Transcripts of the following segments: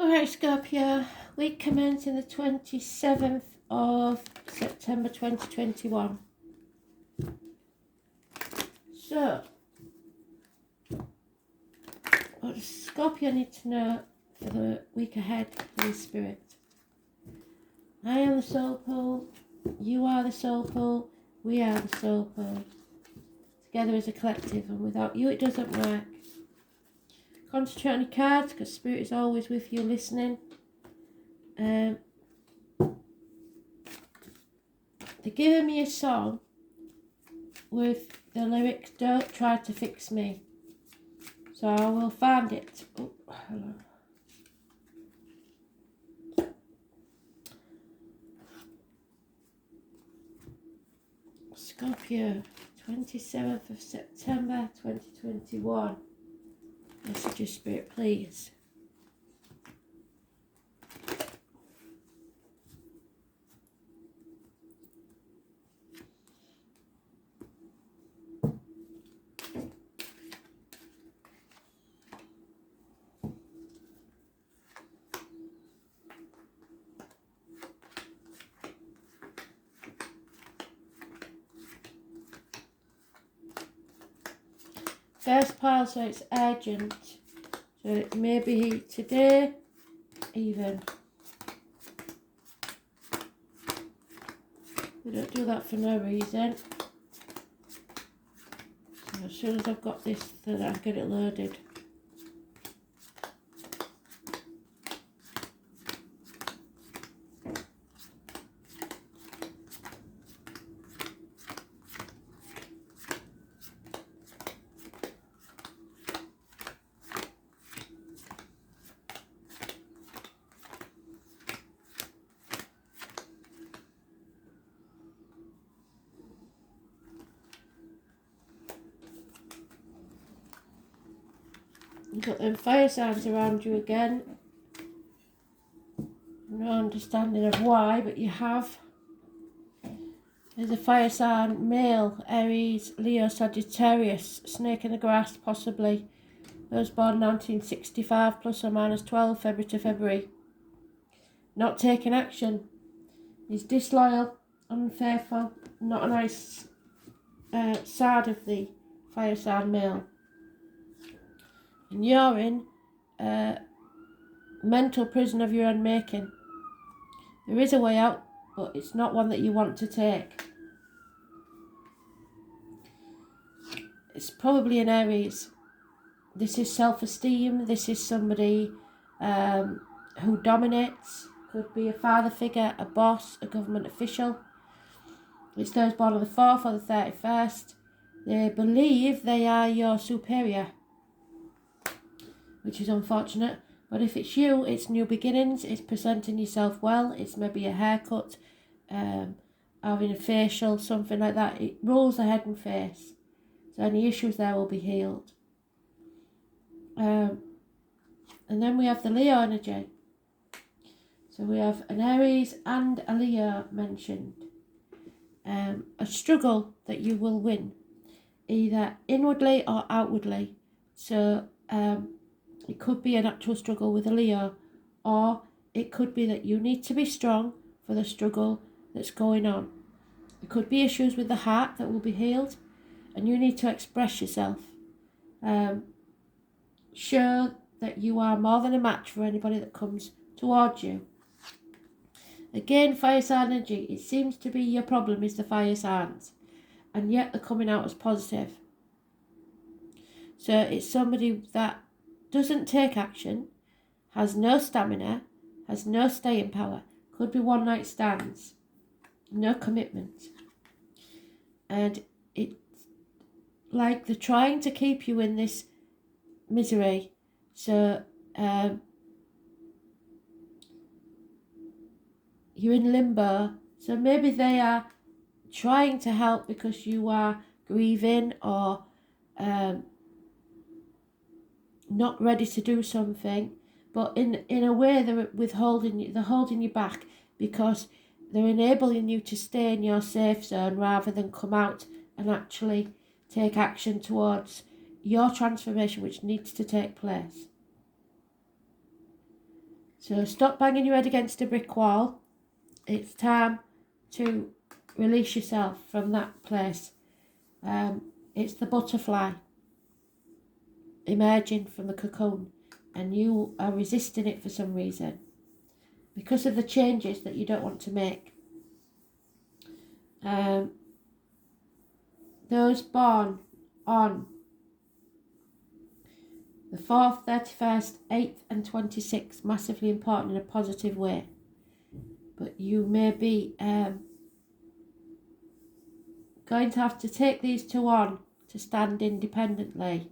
Alright, Scorpio, week commencing the 27th of September 2021. So, what does Scorpio need to know for the week ahead in spirit? I am the soul pool, you are the soul pool, we are the soul pool. Together as a collective, and without you it doesn't work. Concentrate on your cards because Spirit is always with you listening. They're giving me a song with the lyrics, "Don't try to fix me." So I will find it. Oh, hello. Scorpio, 27th of September 2021. Message of Spirit, please. First pile, so it's urgent. So it may be today, even. We don't do that for no reason. So as soon as I've got this, then I get it loaded. You've got them fire signs around you again. No understanding of why, but you have. There's a fire sign, male, Aries, Leo, Sagittarius, snake in the grass, possibly. Those born 1965, plus or minus 12, February to February. Not taking action. He's disloyal, unfaithful, not a nice side of the fire sign male. And you're in mental prison of your own making. There is a way out, but it's not one that you want to take. It's probably an Aries. This is self-esteem. This is somebody who dominates. Could be a father figure, a boss, a government official. It's those born on the 4th or the 31st. They believe they are your superior, which is unfortunate. But if it's you, it's new beginnings, it's presenting yourself well, it's maybe a haircut, having a facial, something like that. It rolls the head and face. So any issues there will be healed. And then we have the Leo energy. So we have an Aries and a Leo mentioned. A struggle that you will win, either inwardly or outwardly. So it could be an actual struggle with a Leo, or it could be that you need to be strong for the struggle that's going on. It could be issues with the heart that will be healed, and you need to express yourself. Show that you are more than a match for anybody that comes towards you. Again, fire sign energy. It seems to be your problem is the fire signs, and yet they're coming out as positive. So it's somebody that doesn't take action, has no stamina, has no staying power. Could be one night stands, no commitment. And it's like they're trying to keep you in this misery. So you're in limbo. So maybe they are trying to help because you are grieving or not ready to do something, but in a way they're holding you back because they're enabling you to stay in your safe zone rather than come out and actually take action towards your transformation, which needs to take place. So stop banging your head against a brick wall. It's time to release yourself from that place. It's the butterfly emerging from the cocoon, and you are resisting it for some reason because of the changes that you don't want to make. Those born on the 4th, 31st, 8th and 26th, massively important in a positive way. But you may be going to have to take these two on to stand independently,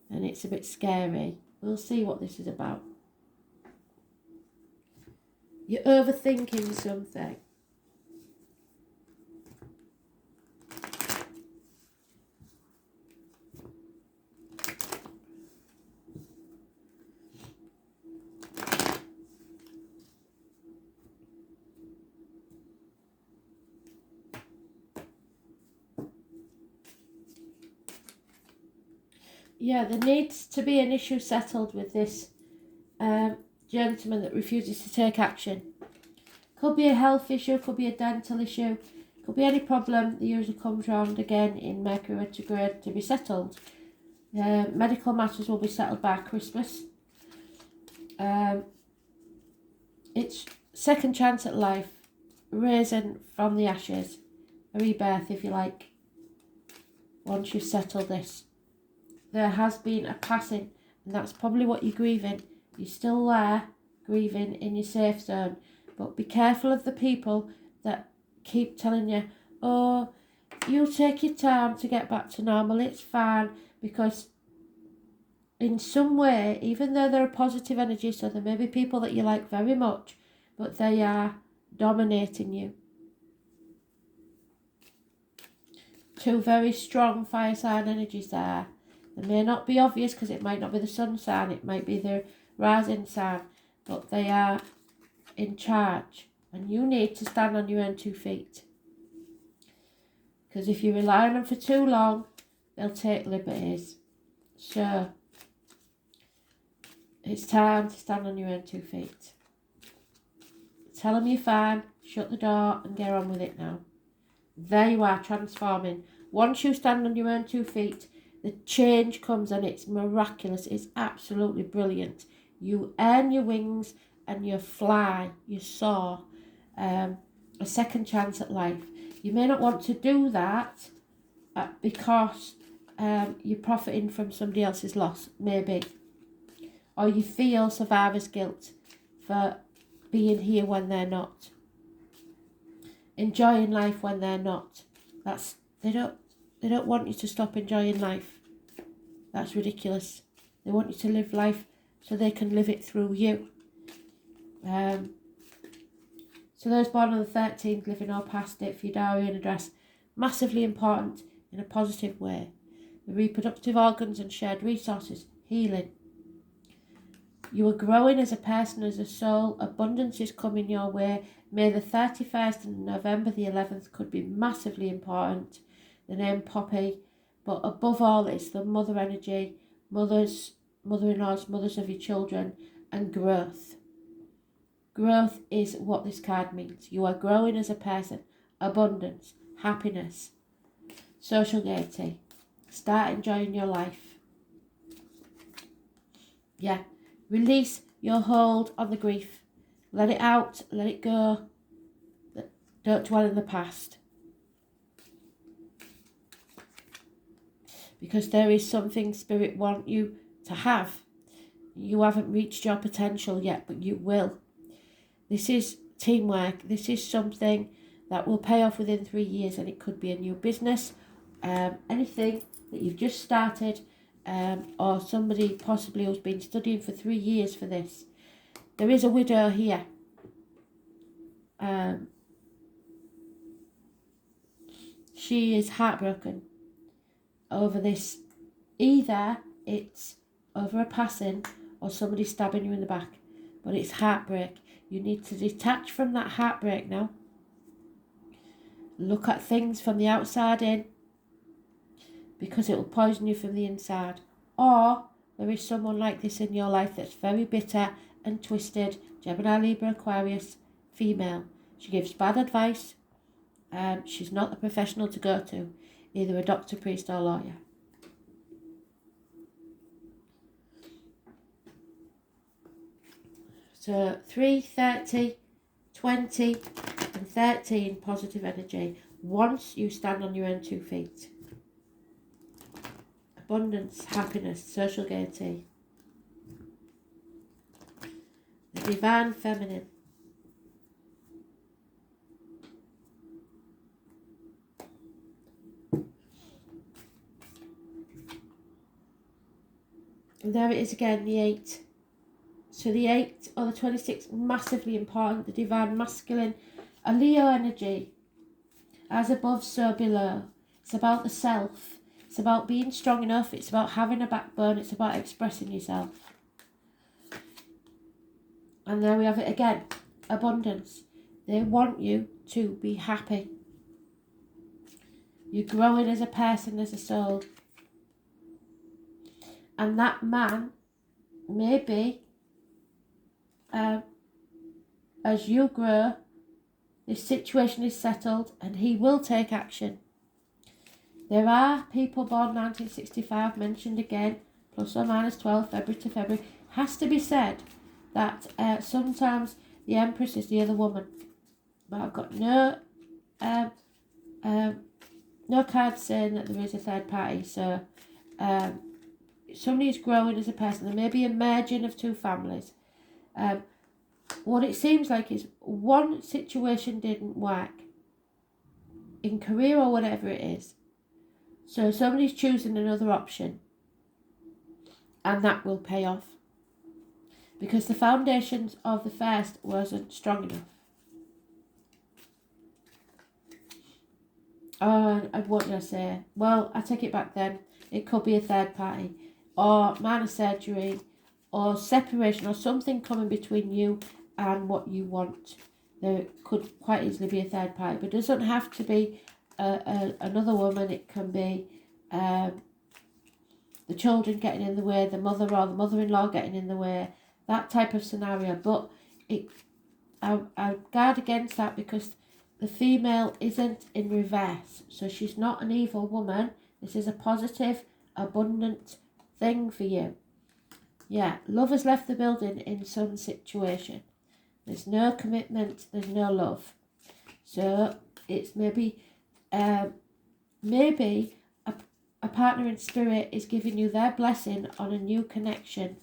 and it's a bit scary. We'll see what this is about. You're overthinking something. Yeah, there needs to be an issue settled with this gentleman that refuses to take action. Could be a health issue, could be a dental issue, could be any problem that usually comes round again in Mercury retrograde to be settled. Medical matters will be settled by Christmas. It's second chance at life, risen from the ashes, a rebirth if you like, once you've settled this. There has been a passing, and that's probably what you're grieving. You're still there, grieving in your safe zone. But be careful of the people that keep telling you, oh, you'll take your time to get back to normal, it's fine. Because in some way, even though they're a positive energy, so there may be people that you like very much, but they are dominating you. Two very strong fire sign energies there. They may not be obvious because it might not be the sun sign, it might be the rising sign, but they are in charge, and you need to stand on your own 2 feet. Because if you rely on them for too long, they'll take liberties. So it's time to stand on your own 2 feet. Tell them you're fine, shut the door and get on with it now. There you are, transforming. Once you stand on your own 2 feet, the change comes, and it's miraculous. It's absolutely brilliant. You earn your wings and you fly, you soar. A second chance at life. You may not want to do that because you're profiting from somebody else's loss, maybe. Or you feel survivor's guilt for being here when they're not. Enjoying life when they're not. They don't want you to stop enjoying life. That's ridiculous. They want you to live life so they can live it through you. So those born on the 13th, living or past it, for your diary and address, massively important in a positive way. The reproductive organs and shared resources, healing. You are growing as a person, as a soul. Abundance is coming your way. May the 31st and November the 11th could be massively important. The name Poppy. But above all, it's the mother energy, mothers, mother-in-laws, mothers of your children, and growth. Growth is what this card means. You are growing as a person. Abundance, happiness, social gaiety. Start enjoying your life. Yeah. Release your hold on the grief. Let it out, let it go. Don't dwell in the past. Because there is something Spirit want you to have. You haven't reached your potential yet, but you will. This is teamwork. This is something that will pay off within 3 years, and it could be a new business, anything that you've just started, or somebody possibly who's been studying for 3 years for this. There is a widow here. She is heartbroken over this. Either it's over a passing or somebody stabbing you in the back, but it's heartbreak. You need to detach from that heartbreak now. Look at things from the outside in, because it will poison you from the inside. Or there is someone like this in your life that's very bitter and twisted. Gemini, Libra, Aquarius, female. She gives bad advice. She's not the professional to go to, either a doctor, priest or lawyer. So 3, 30, 20 and 13 positive energy once you stand on your own 2 feet. Abundance, happiness, social gaiety. The divine feminine. And there it is again, the 8. So the 8 or the 26, massively important. The divine masculine, a Leo energy. As above, so below. It's about the self. It's about being strong enough. It's about having a backbone. It's about expressing yourself. And there we have it again. Abundance. They want you to be happy. You're growing as a person, as a soul. And that man, maybe, as you grow, this situation is settled and he will take action. There are people born 1965 mentioned again, plus or minus 12, February to February. Has to be said that sometimes the Empress is the other woman. But I've got no cards saying that there is a third party. So somebody is growing as a person. There may be a merging of 2 families. What it seems like is one situation didn't work in career or whatever it is. So somebody's choosing another option, and that will pay off because the foundations of the first wasn't strong enough. And what did I say? Well, I take it back then. It could be a third party or minor surgery or separation or something coming between you and what you want. There could quite easily be a third party, but it doesn't have to be another woman. It can be the children getting in the way, the mother or the mother-in-law getting in the way, that type of scenario. But I guard against that because the female isn't in reverse, so she's not an evil woman. This is a positive, abundant thing for you. Yeah, love has left the building in some situation. There's no commitment, there's no love. So it's maybe a partner in spirit is giving you their blessing on a new connection.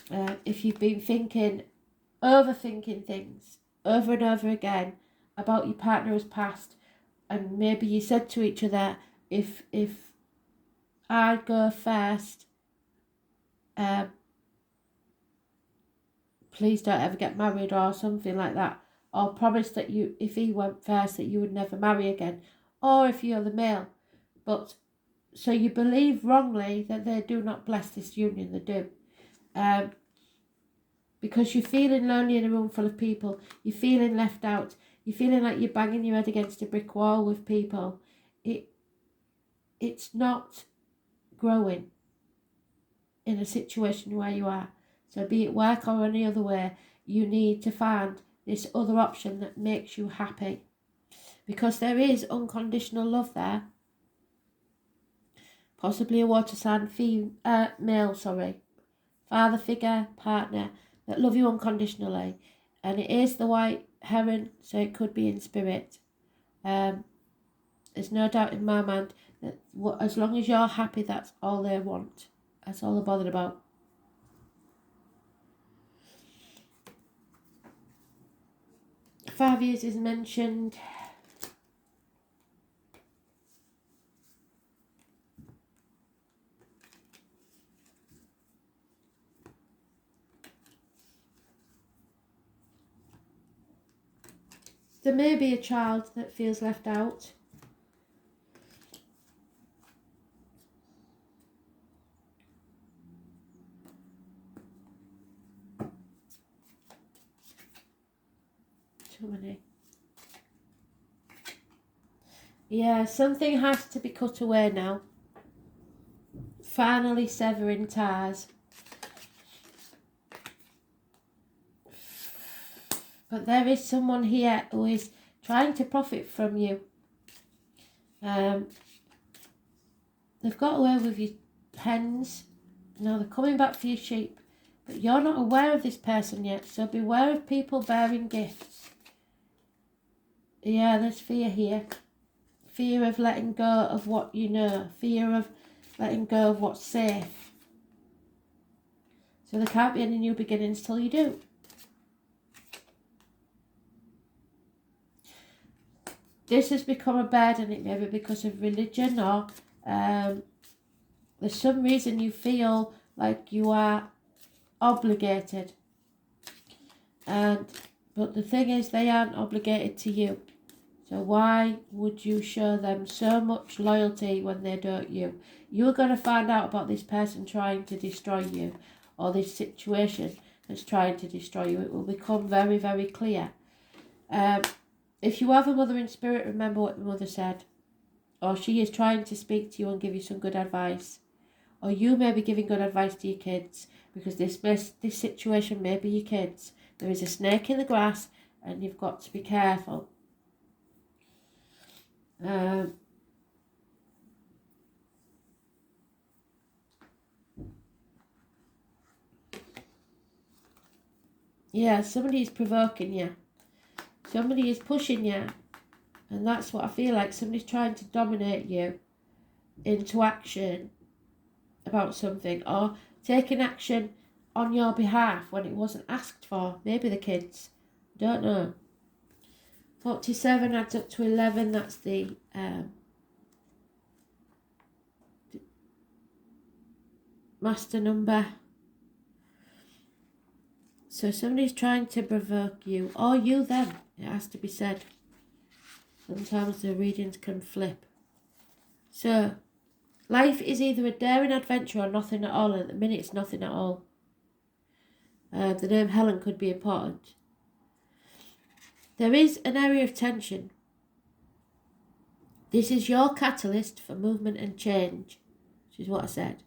If you've been overthinking things over and over again about your partner's past, and maybe you said to each other, if I go first, please don't ever get married or something like that, or promise that you, if he went first, that you would never marry again, or if you're the male. But so you believe wrongly that they do not bless this union. They do, because you're feeling lonely in a room full of people. You're feeling left out. You're feeling like you're banging your head against a brick wall with people. It's not growing in a situation where you are. So be it work or any other way, you need to find this other option that makes you happy. Because there is unconditional love there. Possibly a water sign male, father figure, partner that love you unconditionally. And it is the white heron, so it could be in spirit. There's no doubt in my mind that as long as you're happy, that's all they want. That's all they're bothered about. Five years is mentioned. There may be a child that feels left out. Too many. Yeah, something has to be cut away now finally severing ties. But there is someone here who is trying to profit from you. They've got away with your hens. Now they're coming back for your sheep. But you're not aware of this person yet, so beware of people bearing gifts. Yeah, there's fear here. Fear of letting go of what you know. Fear of letting go of what's safe. So there can't be any new beginnings till you do. This has become a burden, it may be because of religion, or there's some reason you feel like you are obligated. But the thing is, they aren't obligated to you. So why would you show them so much loyalty when they don't you? You're going to find out about this person trying to destroy you, or this situation that's trying to destroy you. It will become very, very clear. If you have a mother in spirit, remember what the mother said. Or she is trying to speak to you and give you some good advice. Or you may be giving good advice to your kids, because this situation may be your kids. There is a snake in the grass and you've got to be careful. Yeah, somebody is provoking you. Somebody is pushing you. And that's what I feel like. Somebody's trying to dominate you into action about something, or taking action on your behalf when it wasn't asked for. Maybe the kids. Don't know. 47 adds up to 11. That's the master number. So somebody's trying to provoke you, or you them. It has to be said. Sometimes the readings can flip. So, life is either a daring adventure or nothing at all, and at the minute it's nothing at all. The name Helen could be important. There is an area of tension. This is your catalyst for movement and change, which is what I said.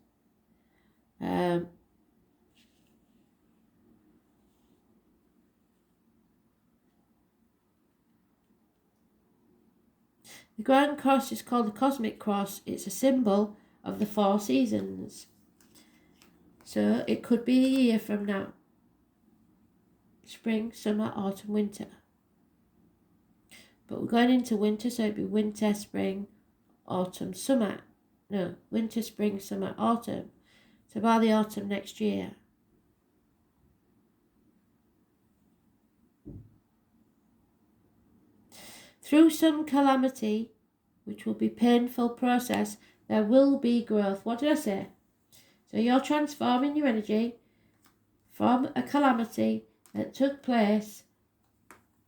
The Grand Cross is called the Cosmic Cross. It's a symbol of the 4 seasons. So it could be a year from now. Spring, summer, autumn, winter. But we're going into winter, so it'd be winter, spring, autumn, summer. No, winter, spring, summer, autumn. So by the autumn next year. Through some calamity, which will be a painful process, there will be growth. What did I say? So you're transforming your energy from a calamity that took place,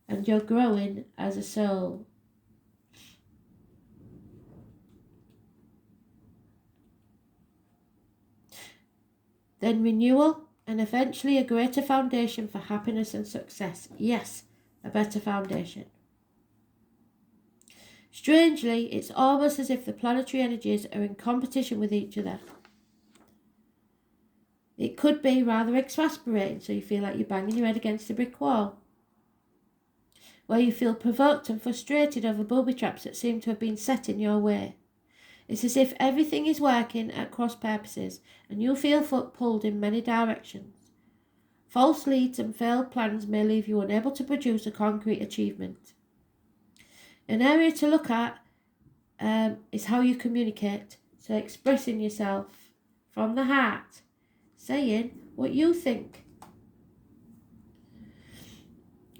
and you're growing as a soul. Then renewal, and eventually a greater foundation for happiness and success. Yes, a better foundation. Strangely, it's almost as if the planetary energies are in competition with each other. It could be rather exasperating, so you feel like you're banging your head against a brick wall, where you feel provoked and frustrated over booby traps that seem to have been set in your way. It's as if everything is working at cross purposes, and you feel pulled in many directions. False leads and failed plans may leave you unable to produce a concrete achievement. An area to look at is how you communicate. So expressing yourself from the heart, saying what you think.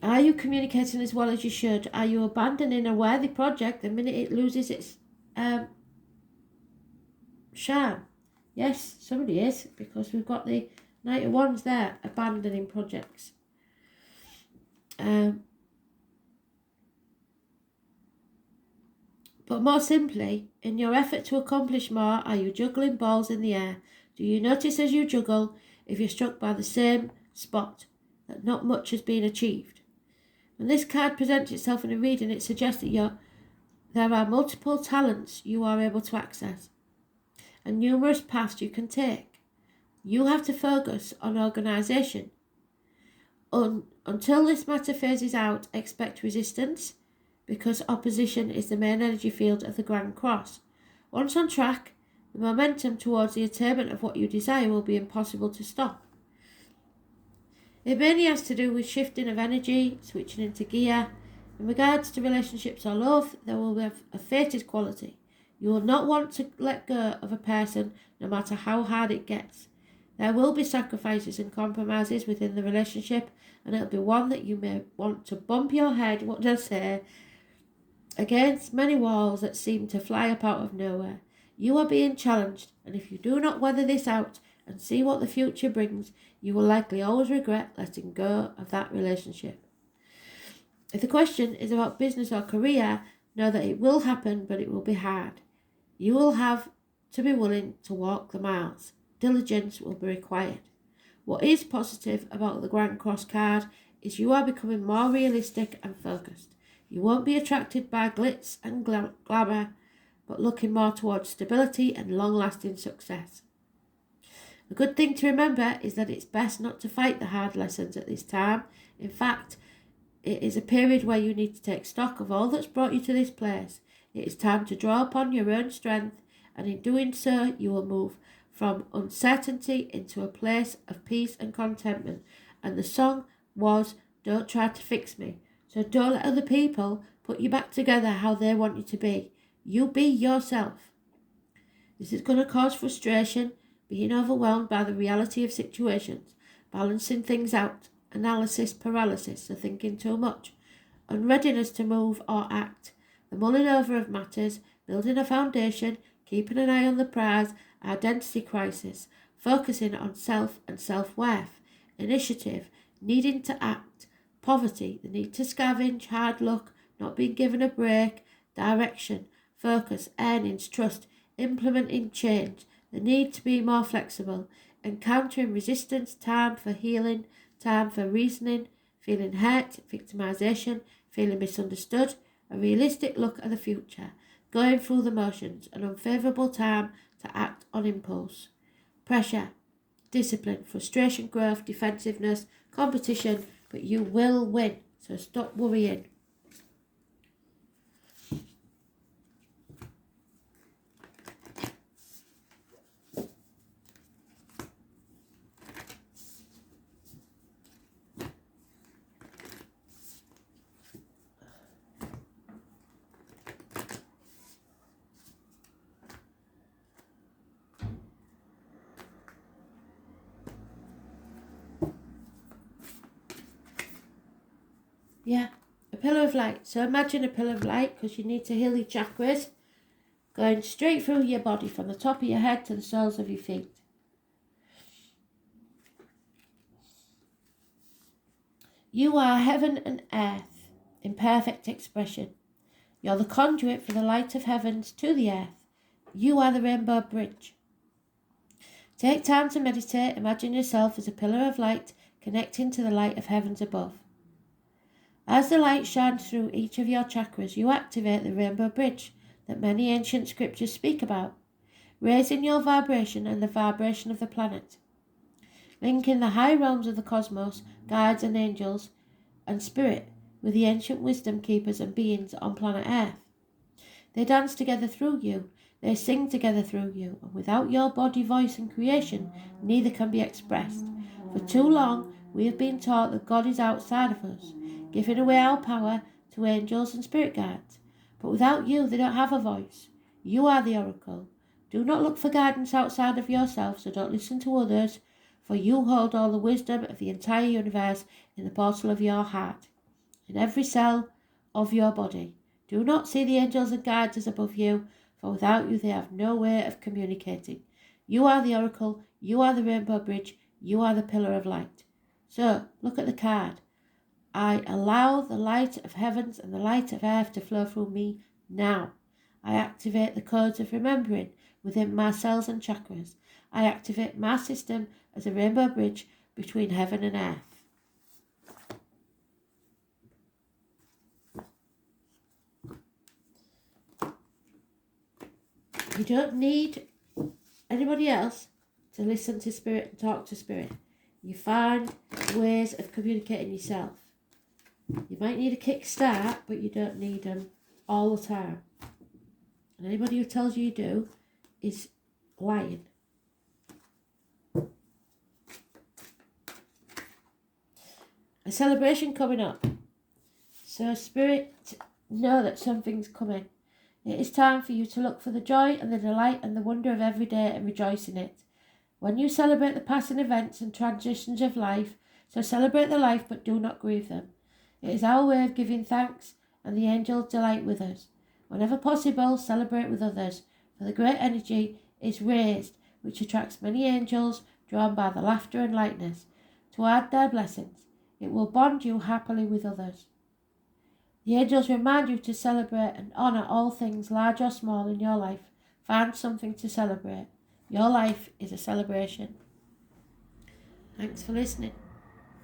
Are you communicating as well as you should? Are you abandoning a worthy project the minute it loses its charm? Yes, somebody is, because we've got the Knight of Wands there, abandoning projects. But more simply, in your effort to accomplish more, are you juggling balls in the air? Do you notice as you juggle, if you're struck by the same spot, that not much has been achieved? When this card presents itself in a reading, it suggests that there are multiple talents you are able to access. and numerous paths you can take. You have to focus on organisation. Until this matter phases out, expect resistance, because opposition is the main energy field of the Grand Cross. Once on track, the momentum towards the attainment of what you desire will be impossible to stop. It mainly has to do with shifting of energy, switching into gear. In regards to relationships or love, there will be a fated quality. You will not want to let go of a person no matter how hard it gets. There will be sacrifices and compromises within the relationship, and it'll be one that you may want to bump your head, against many walls that seem to fly up out of nowhere. You are being challenged, and if you do not weather this out and see what the future brings, you will likely always regret letting go of that relationship. If the question is about business or career, know that it will happen, but it will be hard. You will have to be willing to walk the miles. Diligence will be required. What is positive about the Grand Cross card is you are becoming more realistic and focused. You won't be attracted by glitz and glamour, but looking more towards stability and long-lasting success. A good thing to remember is that it's best not to fight the hard lessons at this time. In fact, it is a period where you need to take stock of all that's brought you to this place. It is time to draw upon your own strength, and in doing so, you will move from uncertainty into a place of peace and contentment. And the song was, "Don't try to fix me." So don't let other people put you back together how they want you to be. You be yourself. This is going to cause frustration, being overwhelmed by the reality of situations, balancing things out, analysis paralysis, so thinking too much, unreadiness to move or act, the mulling over of matters, building a foundation, keeping an eye on the prize, identity crisis, focusing on self and self-worth, initiative, needing to act, poverty, the need to scavenge, hard luck, not being given a break, direction, focus, earnings, trust, implementing change, the need to be more flexible, encountering resistance, time for healing, time for reasoning, feeling hurt, victimization, feeling misunderstood, a realistic look at the future, going through the motions, an unfavourable time to act on impulse, pressure, discipline, frustration, growth, defensiveness, competition, but you will win, so stop worrying. Yeah, a pillar of light. So imagine a pillar of light, because you need to heal your chakras, going straight through your body from the top of your head to the soles of your feet. You are heaven and earth in perfect expression. You're the conduit for the light of heavens to the earth. You are the rainbow bridge. Take time to meditate. Imagine yourself as a pillar of light connecting to the light of heavens above. As the light shines through each of your chakras, you activate the rainbow bridge that many ancient scriptures speak about, raising your vibration and the vibration of the planet, linking the high realms of the cosmos, guides and angels, and spirit with the ancient wisdom keepers and beings on planet Earth. They dance together through you, they sing together through you, and without your body, voice and creation, neither can be expressed. For too long, we have been taught that God is outside of us, giving away our power to angels and spirit guides. But without you, they don't have a voice. You are the oracle. Do not look for guidance outside of yourself, so don't listen to others, for you hold all the wisdom of the entire universe in the portal of your heart, in every cell of your body. Do not see the angels and guides as above you, for without you they have no way of communicating. You are the oracle, you are the rainbow bridge, you are the pillar of light. So, look at the card. I allow the light of heavens and the light of earth to flow through me now. I activate the codes of remembering within my cells and chakras. I activate my system as a rainbow bridge between heaven and earth. You don't need anybody else to listen to spirit and talk to spirit. You find ways of communicating yourself. You might need a kickstart, but you don't need them all the time. And anybody who tells you do is lying. A celebration coming up. So spirit, know that something's coming. It is time for you to look for the joy and the delight and the wonder of every day and rejoice in it. When you celebrate the passing events and transitions of life, so celebrate the life but do not grieve them. It is our way of giving thanks, and the angels delight with us. Whenever possible, celebrate with others, for the great energy is raised, which attracts many angels drawn by the laughter and lightness, to add their blessings. It will bond you happily with others. The angels remind you to celebrate and honour all things, large or small, in your life. Find something to celebrate. Your life is a celebration. Thanks for listening.